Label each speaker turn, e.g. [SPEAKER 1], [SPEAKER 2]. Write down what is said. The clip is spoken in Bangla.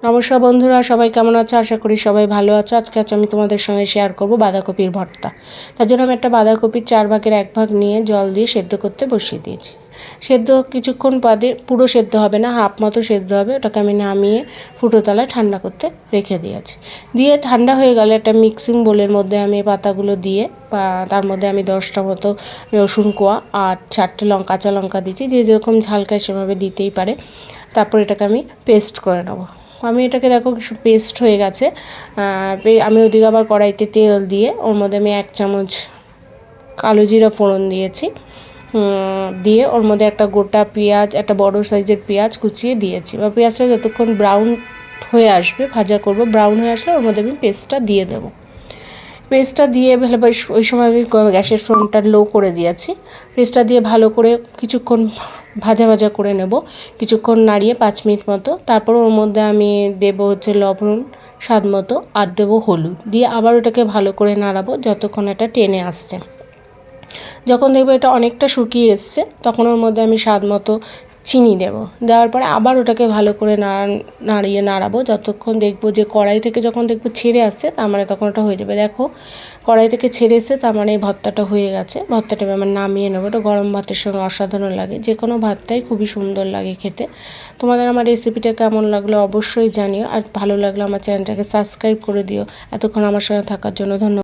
[SPEAKER 1] নমস্কার বন্ধুরা, সবাই কেমন আছো? আশা করি সবাই ভালো আছো। আজকে আমি তোমাদের সঙ্গে শেয়ার করব বাঁধাকপির ভর্তা। তার জন্য আমি একটা বাঁধাকপির 4 ভাগের 1 ভাগ নিয়ে জল দিয়ে সেদ্ধ করতে বসিয়ে দিয়েছি। সেদ্ধ কিছুক্ষণ বাদে, পুরো সেদ্ধ হবে না, হাফ মতো সেদ্ধ হবে, ওটাকে আমি নামিয়ে ফুটোতলায় ঠান্ডা করতে রেখে দিয়েছি। দিয়ে ঠান্ডা হয়ে গেলে একটা মিক্সিং বোলের মধ্যে আমি পাতাগুলো দিয়ে তার মধ্যে আমি 10টা মতো রসুন কোয়া আর 4টে কাঁচা লঙ্কা দিচ্ছি, যে যেরকম ঝাল খায় সেভাবে দিতেই পারে। তারপর এটাকে আমি পেস্ট করে নেবো। আমি এটাকে দেখো কিছু পেস্ট হয়ে গেছে। আমি ওদিকে আবার কড়াইতে তেল দিয়ে ওর মধ্যে আমি 1 চামচ কালো জিরা ফোড়ন দিয়েছি। দিয়ে ওর মধ্যে একটা গোটা পেঁয়াজ, একটা বড় সাইজের পেঁয়াজ কুচিয়ে দিয়েছি। বা পেঁয়াজটা যতক্ষণ ব্রাউন হয়ে আসবে, ভাজা করব, ব্রাউন হয়ে আসলে ওর মধ্যে আমি পেস্টটা দিয়ে দেবো। পেস্টটা দিয়ে ভালো, ওই সময় আমি গ্যাসের ফ্লেমটা লো করে দিয়েছি। পেস্টটা দিয়ে ভালো করে কিছুক্ষণ ভাজা ভাজা করে নেব, কিছুক্ষণ নাড়িয়ে 5 মিনিট মতো। তারপর ওর মধ্যে আমি দেবো লবণ স্বাদ মতো, আর দেবো হলুদ, দিয়ে আবার ওটাকে ভালো করে নাড়াবো যতক্ষণ এটা টেনে আসছে। যখন দেখবো এটা অনেকটা শুকিয়ে এসছে, তখন ওর মধ্যে আমি স্বাদ মতো চিনি দেবো। দেওয়ার পরে আবার ওটাকে ভালো করে নাড়াবো যতক্ষণ দেখবো যে কড়াই থেকে যখন দেখবো ছেড়ে আসছে, তার মানে তখন ওটা হয়ে যাবে। দেখো কড়াই থেকে ছেড়ে এসছে, তার মানে এই ভর্তাটা হয়ে গেছে। ভর্তাটা আমার নামিয়ে নেবো। এটা গরম ভাতের সঙ্গে অসাধারণ লাগে, যে কোনো ভাতটাই খুবই সুন্দর লাগে খেতে। তোমাদের আমার রেসিপিটা কেমন লাগলো অবশ্যই জানিও, আর ভালো লাগলো আমার চ্যানেলটাকে সাবস্ক্রাইব করে দিও। এতক্ষণ আমার সঙ্গে থাকার জন্য ধন্যবাদ।